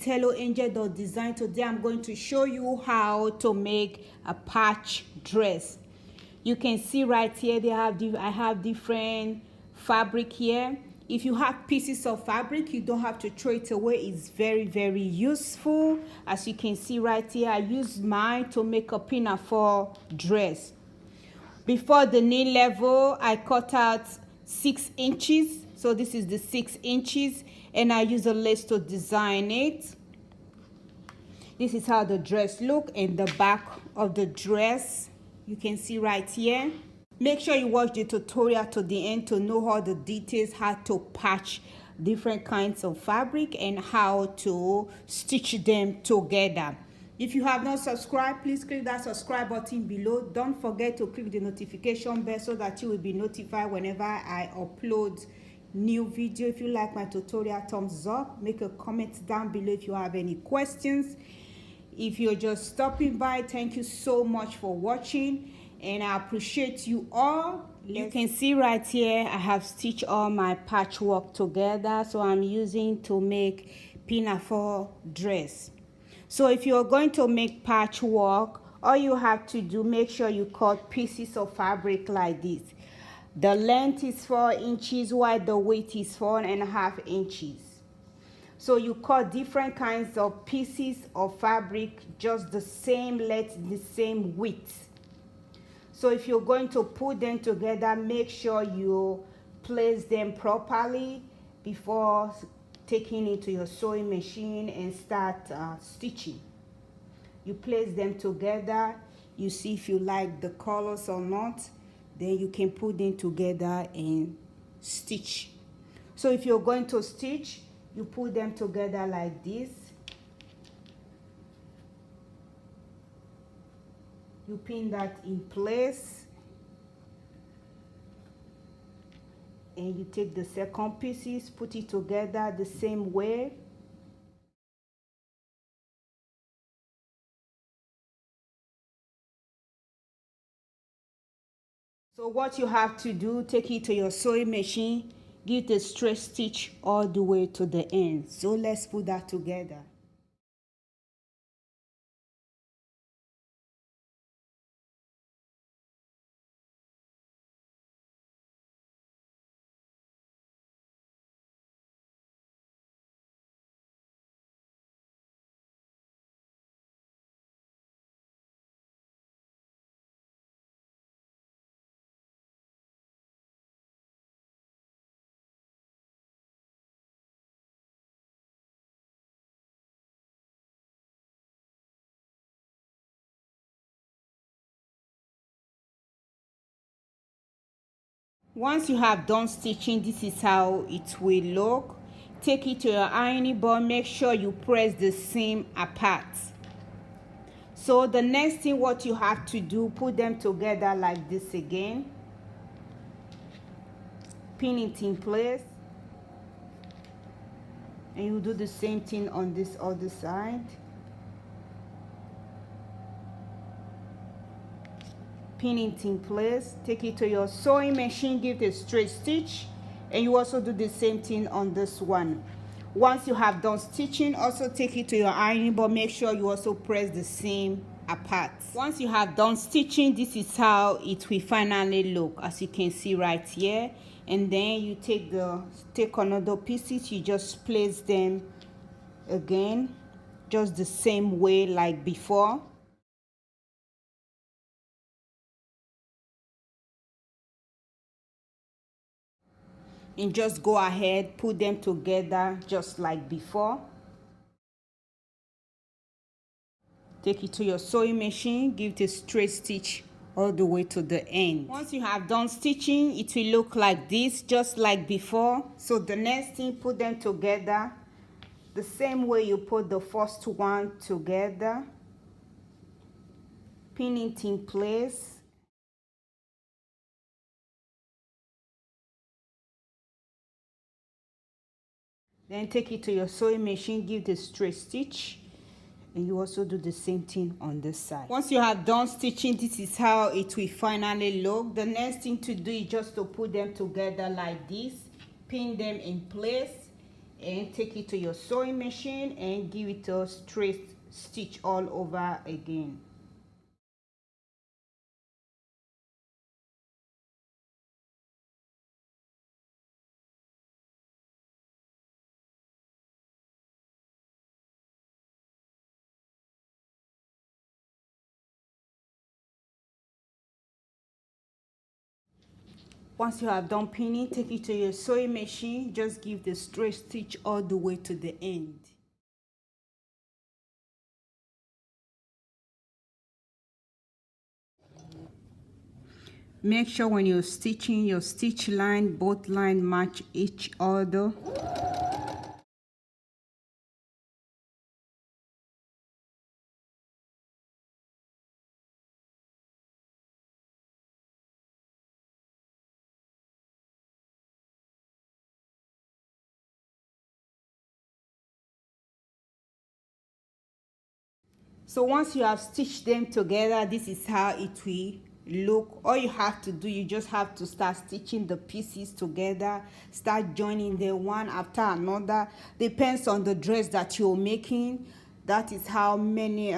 is Helloangel.design. Today I'm going to show you how to make a patch dress. You can see right here I have different fabric here. If you have pieces of fabric, you don't have to throw it away. It's very useful. As you can see right here, I used mine to make a pinafore dress. Before the knee level, I cut out 6 inches. So this is the 6 inches, and I use a lace to design it. This is how the dress look in the back of the dress. You can see right here. Make sure you watch the tutorial to the end to know all the details, how to patch different kinds of fabric and how to stitch them together. If you have not subscribed, please click that subscribe button below. Don't forget to click the notification bell so that you will be notified whenever I upload new video. If you like my tutorial, thumbs up. Make a comment down below if you have any questions. If you're just stopping by, thank you so much for watching, and I appreciate you all. You can see right here I have stitched all my patchwork together, so I'm using to make pinafore dress. So if you're going to make patchwork, all you have to do, make sure you cut pieces of fabric like this. The length is 4 inches, while the width is 4.5 inches. So you cut different kinds of pieces of fabric, just the same length, the same width. So if you're going to put them together, make sure you place them properly before taking it to your sewing machine and start stitching. You place them together, you see if you like the colors or not, then you can put them together and stitch. So if you're going to stitch, you put them together like this. You pin that in place, and you take the second pieces, put it together the same way. So what you have to do, take it to your sewing machine, give the straight stitch all the way to the end. So let's put that together. Once you have done stitching, this is how it will look. Take it to your ironing board, make sure you press the seam apart. So the next thing what you have to do, put them together like this again. Pin it in place. And you do the same thing on this other side. Pin it in place, take it to your sewing machine, give it a straight stitch, and you also do the same thing on this one. Once you have done stitching, also take it to your ironing board, make sure you also press the seam apart. Once you have done stitching, this is how it will finally look, as you can see right here. And then you take another pieces, you just place them again just the same way like before. And just go ahead, put them together just like before. Take it to your sewing machine, give it a straight stitch all the way to the end. Once you have done stitching, it will look like this, just like before. So the next thing, put them together the same way you put the first one together. Pin it in place. Then take it to your sewing machine, give the straight stitch, and you also do the same thing on this side. Once you have done stitching, this is how it will finally look. The next thing to do is just to put them together like this, pin them in place, and take it to your sewing machine and give it a straight stitch all over again. Once you have done pinning, take it to your sewing machine. Just give the straight stitch all the way to the end. Make sure when you're stitching, your stitch line, both lines match each other. So once you have stitched them together, this is how it will look. All you have to do, you just have to start stitching the pieces together, start joining them one after another. Depends on the dress that you're making. That is how many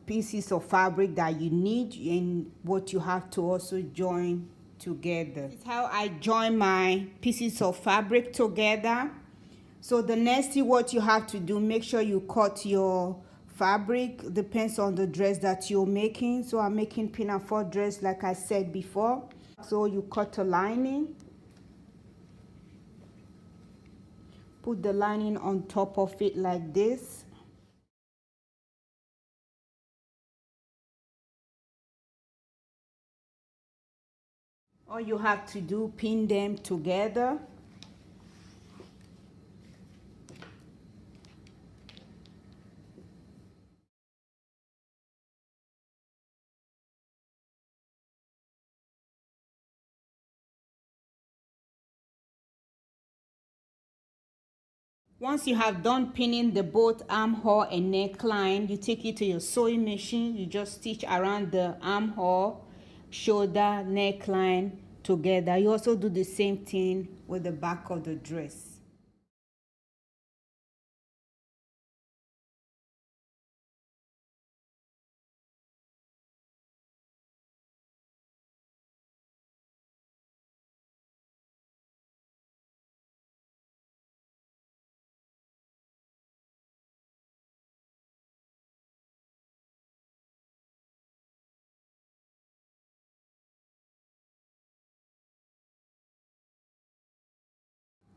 pieces of fabric that you need and what you have to also join together. This is how I join my pieces of fabric together. So the next thing what you have to do, make sure you cut your fabric. Depends on the dress that you're making. So I'm making pinafore dress like I said before. So you cut a lining, put the lining on top of it like this. All you have to do, pin them together. Once you have done pinning the both armhole and neckline, you take it to your sewing machine. You just stitch around the armhole, shoulder, neckline together. You also do the same thing with the back of the dress.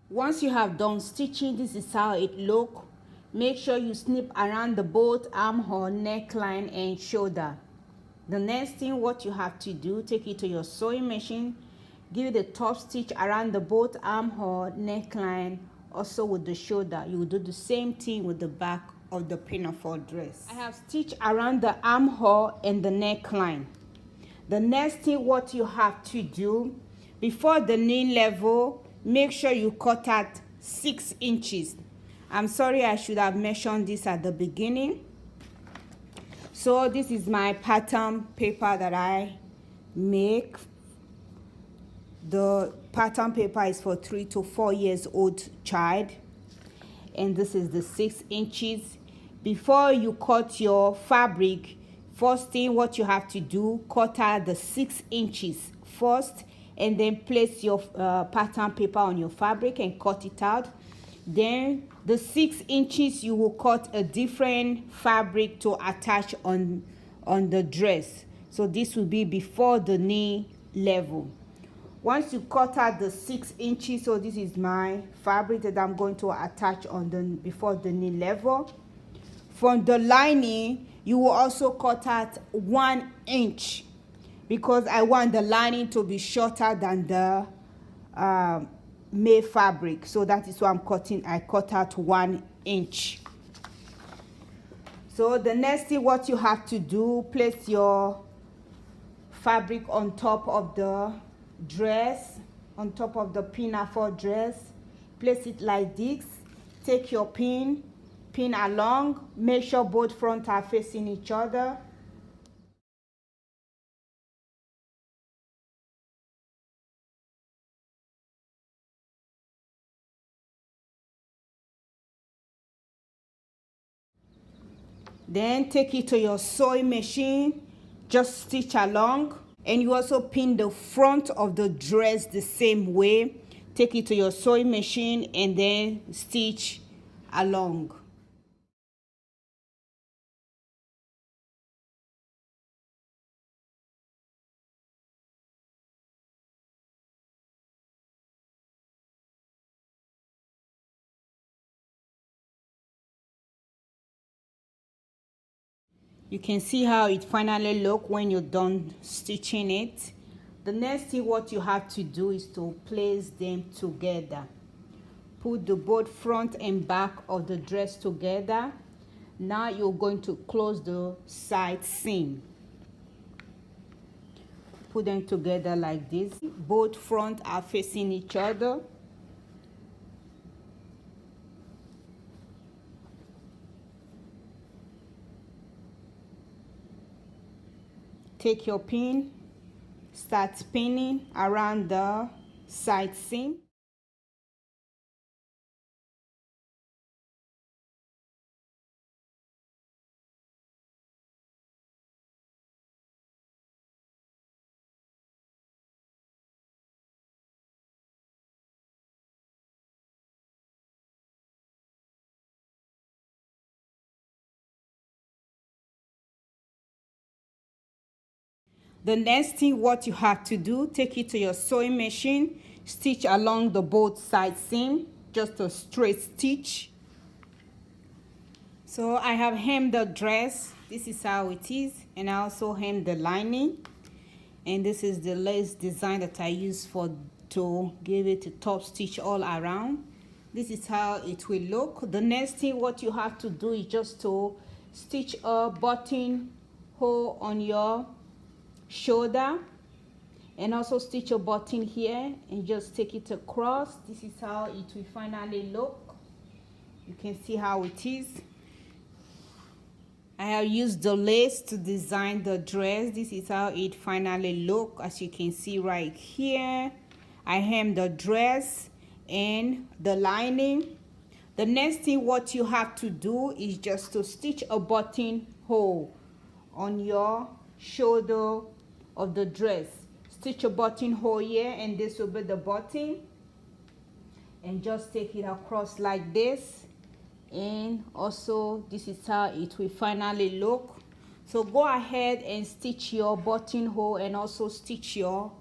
Once you have done stitching, this is how it look. Make sure you snip around the both armhole, neckline and shoulder. The next thing what you have to do, take it to your sewing machine, give the top stitch around the both armhole, neckline, also with the shoulder. You will do the same thing with the back of the pinafore dress. I have stitched around the armhole and the neckline. The next thing what you have to do, before the knee level, make sure you cut at 6 inches. I'm sorry, I should have mentioned this at the beginning. So this is my pattern paper that I make. The pattern paper is for 3 to 4 years old child. And this is the 6 inches. Before you cut your fabric, first thing what you have to do, cut out the 6 inches first, and then place your pattern paper on your fabric and cut it out. Then the 6 inches you will cut a different fabric to attach on the dress. So this will be before the knee level. Once you cut out the 6 inches, so this is my fabric that I'm going to attach on the before the knee level. From the lining, you will also cut out 1 inch because I want the lining to be shorter than the made fabric. So that is why I'm cutting. I cut out 1 inch. So the next thing what you have to do, place your fabric on top of the dress, on top of the pinafore dress. Place it like this. Take your pin along. Make sure both fronts are facing each other. Then take it to your sewing machine, just stitch along, and you also pin the front of the dress the same way. Take it to your sewing machine and then stitch along. You can see how it finally look when you're done stitching it. The next thing what you have to do is to place them together. Put the both front and back of the dress together. Now you're going to close the side seam. Put them together like this. Both front are facing each other. Take your pin, start pinning around the side seam. The next thing what you have to do, take it to your sewing machine, stitch along the both side seam, just a straight stitch. So I have hemmed the dress. This is how it is, and I also hemmed the lining. And this is the lace design that I use to give it a top stitch all around. This is how it will look. The next thing what you have to do is just to stitch a button hole on your shoulder, and also stitch a button here and just take it across. This is how it will finally look. You can see how it is. I have used the lace to design the dress. This is how it finally look. As you can see right here, I hemmed the dress and the lining. The next thing what you have to do is just to stitch a button hole on your shoulder of the dress. Stitch a button hole here, and this will be the button, and just take it across like this. And also this is how it will finally look. So go ahead and stitch your button hole and also stitch your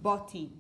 button.